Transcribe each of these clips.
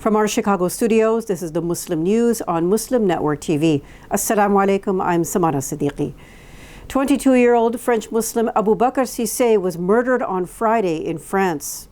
From our Chicago studios, this is the Muslim News on Muslim Network TV. Assalamu alaikum, I'm Samana Siddiqui. 22-year-old French Muslim Abu Bakr Cissé was murdered on Friday in France.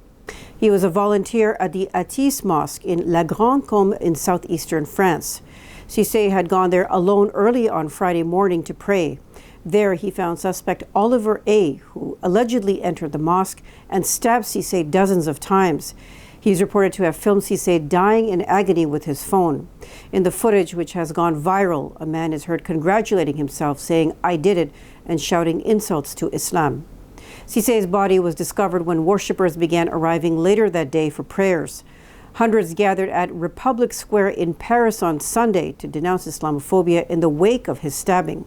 He was a volunteer at the Atis Mosque in La Grande Combe in southeastern France. Cissé had gone there alone early on Friday morning to pray. There he found suspect Oliver A., who allegedly entered the mosque and stabbed Cissé dozens of times. He's reported to have filmed Cissé dying in agony with his phone. In the footage, which has gone viral, a man is heard congratulating himself, saying, "I did it," and shouting insults to Islam. Cissé's body was discovered when worshippers began arriving later that day for prayers. Hundreds gathered at Republic Square in Paris on Sunday to denounce Islamophobia in the wake of his stabbing.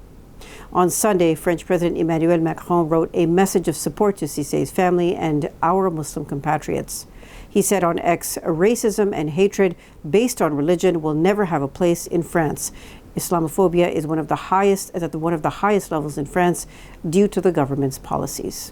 On Sunday, French President Emmanuel Macron wrote a message of support to Cissé's family and our Muslim compatriots. He said on X, "Racism and hatred based on religion will never have a place in France. Islamophobia is at one of the highest levels in France due to the government's policies."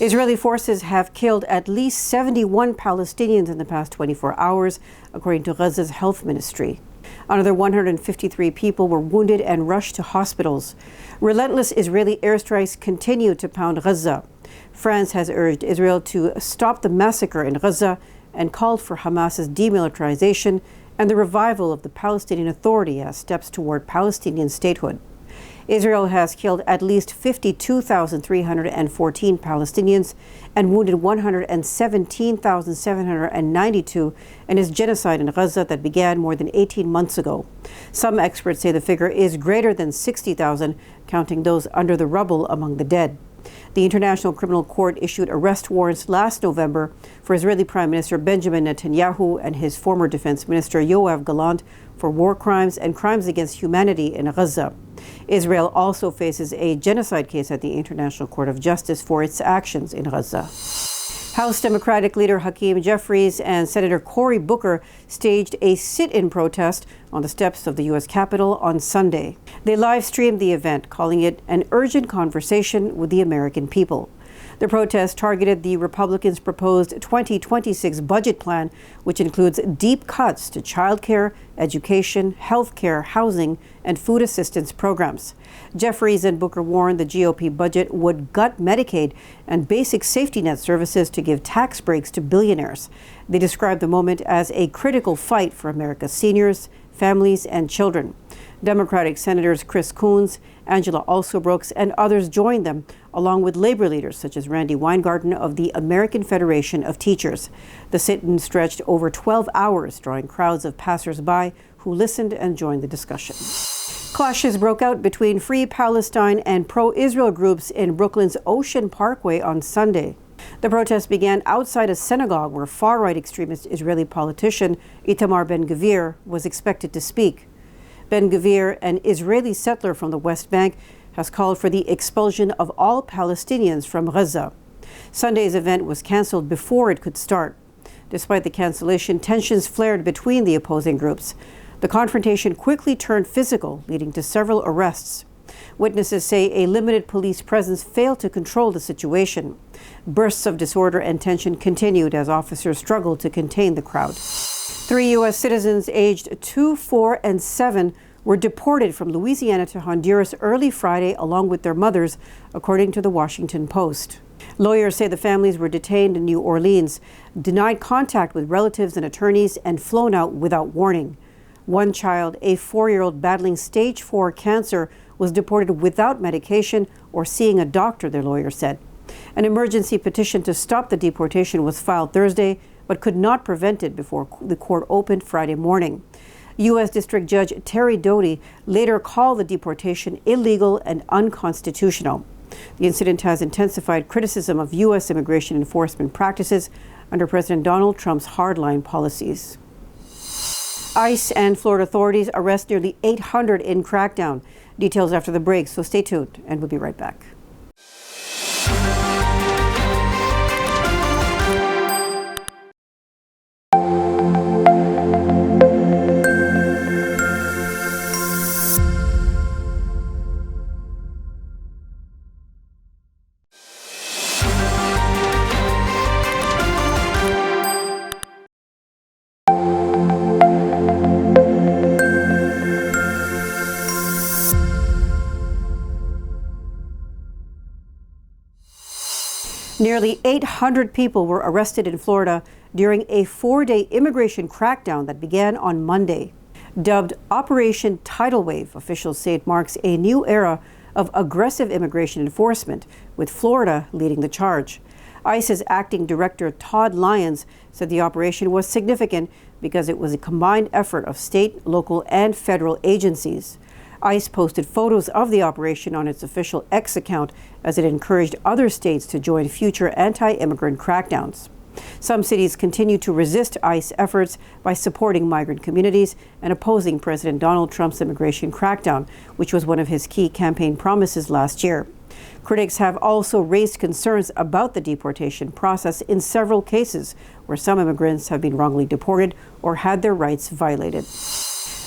Israeli forces have killed at least 71 Palestinians in the past 24 hours, according to Gaza's health ministry. Another 153 people were wounded and rushed to hospitals. Relentless Israeli airstrikes continue to pound Gaza. France has urged Israel to stop the massacre in Gaza and called for Hamas's demilitarization and the revival of the Palestinian Authority as steps toward Palestinian statehood. Israel has killed at least 52,314 Palestinians and wounded 117,792 in its genocide in Gaza that began more than 18 months ago. Some experts say the figure is greater than 60,000, counting those under the rubble among the dead. The International Criminal Court issued arrest warrants last November for Israeli Prime Minister Benjamin Netanyahu and his former Defense Minister Yoav Gallant for war crimes and crimes against humanity in Gaza. Israel also faces a genocide case at the International Court of Justice for its actions in Gaza. House Democratic leader Hakeem Jeffries and Senator Cory Booker staged a sit-in protest on the steps of the U.S. Capitol on Sunday. They live-streamed the event, calling it an urgent conversation with the American people. The protest targeted the Republicans' proposed 2026 budget plan, which includes deep cuts to childcare, education, healthcare, housing, and food assistance programs. Jeffries and Booker warned the GOP budget would gut Medicaid and basic safety net services to give tax breaks to billionaires. They described the moment as a critical fight for America's seniors, families, and children. Democratic Senators Chris Coons, Angela Alsobrooks, and others joined them, along with labor leaders such as Randy Weingarten of the American Federation of Teachers. The sit-in stretched over 12 hours, drawing crowds of passers-by who listened and joined the discussion. Clashes broke out between Free-Palestine and pro-Israel groups in Brooklyn's Ocean Parkway on Sunday. The protest began outside a synagogue where far-right extremist Israeli politician Itamar Ben-Gvir was expected to speak. Ben-Gvir, an Israeli settler from the West Bank, has called for the expulsion of all Palestinians from Gaza. Sunday's event was canceled before it could start. Despite the cancellation, tensions flared between the opposing groups. The confrontation quickly turned physical, leading to several arrests. Witnesses say a limited police presence failed to control the situation. Bursts of disorder and tension continued as officers struggled to contain the crowd. 3 U.S. citizens aged 2, 4, and 7 were deported from Louisiana to Honduras early Friday, along with their mothers, according to the Washington Post. Lawyers say the families were detained in New Orleans, denied contact with relatives and attorneys, and flown out without warning. One child, a 4-year-old battling stage 4 cancer, was deported without medication or seeing a doctor, their lawyer said. An emergency petition to stop the deportation was filed Thursday, but could not prevent it before the court opened Friday morning. U.S. District Judge Terry Doty later called the deportation illegal and unconstitutional. The incident has intensified criticism of U.S. immigration enforcement practices under President Donald Trump's hardline policies. ICE and Florida authorities arrest nearly 800 in Crackdown. Details after the break, so stay tuned, and we'll be right back. Nearly 800 people were arrested in Florida during a 4-day immigration crackdown that began on Monday. Dubbed Operation Tidal Wave, officials say it marks a new era of aggressive immigration enforcement, with Florida leading the charge. ICE's acting director Todd Lyons said the operation was significant because it was a combined effort of state, local, and federal agencies. ICE posted photos of the operation on its official X account as it encouraged other states to join future anti-immigrant crackdowns. Some cities continue to resist ICE efforts by supporting migrant communities and opposing President Donald Trump's immigration crackdown, which was one of his key campaign promises last year. Critics have also raised concerns about the deportation process in several cases where some immigrants have been wrongly deported or had their rights violated.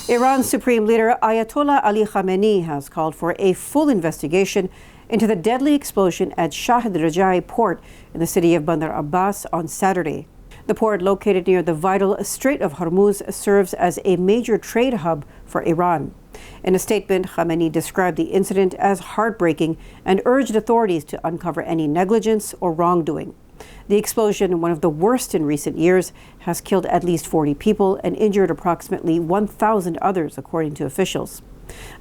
Iran's Supreme Leader Ayatollah Ali Khamenei has called for a full investigation into the deadly explosion at Shahid Rajai port in the city of Bandar Abbas on Saturday. The port, located near the vital Strait of Hormuz, serves as a major trade hub for Iran. In a statement, Khamenei described the incident as heartbreaking and urged authorities to uncover any negligence or wrongdoing. The explosion, one of the worst in recent years, has killed at least 40 people and injured approximately 1,000 others, according to officials.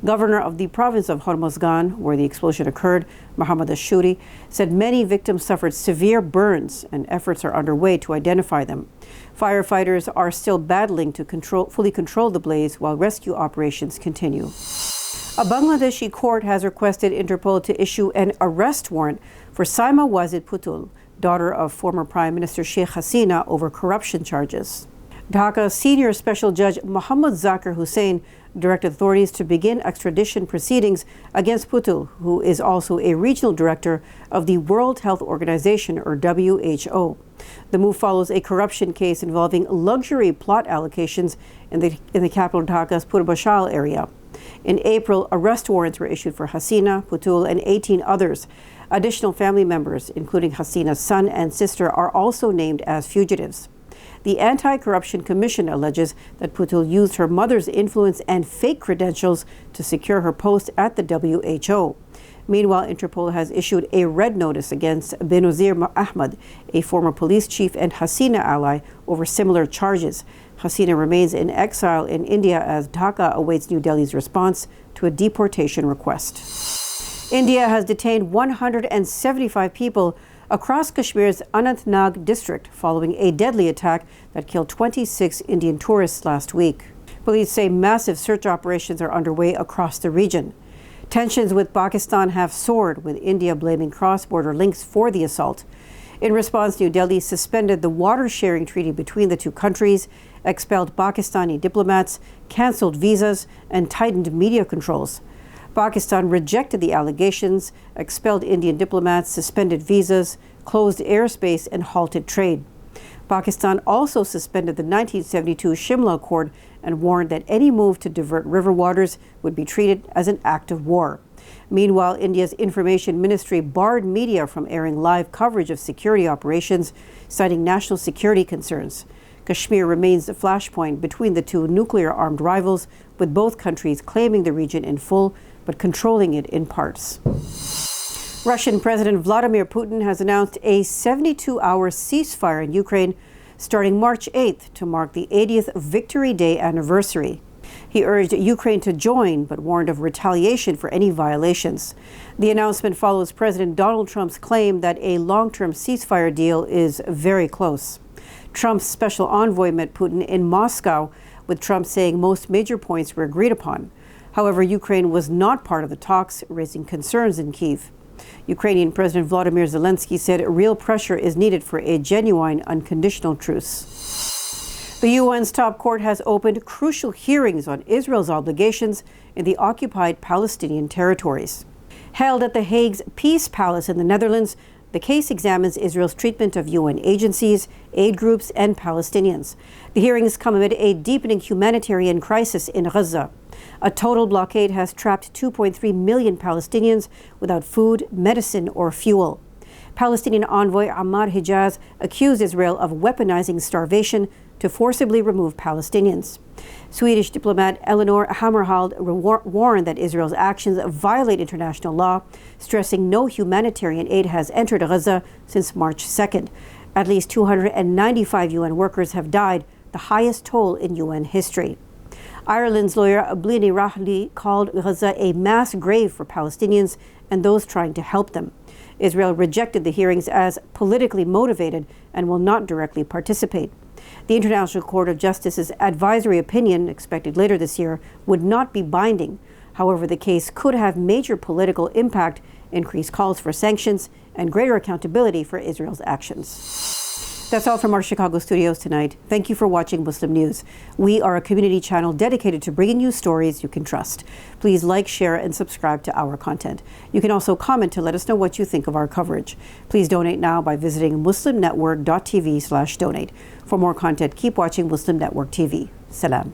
Governor of the province of Hormozgan, where the explosion occurred, Mohammad Ashuri, said many victims suffered severe burns and efforts are underway to identify them. Firefighters are still battling to fully control the blaze while rescue operations continue. A Bangladeshi court has requested Interpol to issue an arrest warrant for Saima Wazid Putul, daughter of former Prime Minister Sheikh Hasina, over corruption charges. Dhaka Senior Special Judge Muhammad Zakir Hussain directed authorities to begin extradition proceedings against Putul, who is also a regional director of the World Health Organization, or WHO. The move follows a corruption case involving luxury plot allocations in the capital Dhaka's Purbashal area. In April, arrest warrants were issued for Hasina, Putul, and 18 others. Additional family members, including Hasina's son and sister, are also named as fugitives. The Anti-Corruption Commission alleges that Putul used her mother's influence and fake credentials to secure her post at the WHO. Meanwhile, Interpol has issued a red notice against Benazir Ahmad, a former police chief and Hasina ally, over similar charges. Hasina remains in exile in India as Dhaka awaits New Delhi's response to a deportation request. India has detained 175 people across Kashmir's Anantnag district following a deadly attack that killed 26 Indian tourists last week. Police say massive search operations are underway across the region. Tensions with Pakistan have soared, with India blaming cross-border links for the assault. In response, New Delhi suspended the water-sharing treaty between the two countries, expelled Pakistani diplomats, cancelled visas, and tightened media controls. Pakistan rejected the allegations, expelled Indian diplomats, suspended visas, closed airspace, and halted trade. Pakistan also suspended the 1972 Shimla Accord and warned that any move to divert river waters would be treated as an act of war. Meanwhile, India's Information Ministry barred media from airing live coverage of security operations, citing national security concerns. Kashmir remains the flashpoint between the two nuclear-armed rivals, with both countries claiming the region in full but controlling it in parts. Russian President Vladimir Putin has announced a 72-hour ceasefire in Ukraine starting March 8th to mark the 80th Victory Day anniversary. He urged Ukraine to join, but warned of retaliation for any violations. The announcement follows President Donald Trump's claim that a long-term ceasefire deal is very close. Trump's special envoy met Putin in Moscow, with Trump saying most major points were agreed upon. However, Ukraine was not part of the talks, raising concerns in Kyiv. Ukrainian President Volodymyr Zelensky said real pressure is needed for a genuine, unconditional truce. The UN's top court has opened crucial hearings on Israel's obligations in the occupied Palestinian territories. Held at The Hague's Peace Palace in the Netherlands, the case examines Israel's treatment of UN agencies, aid groups, and Palestinians. The hearings come amid a deepening humanitarian crisis in Gaza. A total blockade has trapped 2.3 million Palestinians without food, medicine, or fuel. Palestinian envoy Ammar Hijaz accused Israel of weaponizing starvation to forcibly remove Palestinians. Swedish diplomat Eleanor Hammarskjöld warned that Israel's actions violate international law, stressing no humanitarian aid has entered Gaza since March 2nd. At least 295 UN workers have died, the highest toll in UN history. Ireland's lawyer Blini Rahli called Gaza a mass grave for Palestinians and those trying to help them. Israel rejected the hearings as politically motivated and will not directly participate. The International Court of Justice's advisory opinion, expected later this year, would not be binding. However, the case could have major political impact, increased calls for sanctions, and greater accountability for Israel's actions. That's all from our Chicago studios tonight. Thank you for watching Muslim News. We are a community channel dedicated to bringing you stories you can trust. Please like, share, and subscribe to our content. You can also comment to let us know what you think of our coverage. Please donate now by visiting muslimnetwork.tv/donate. For more content, keep watching Muslim Network TV. Salam.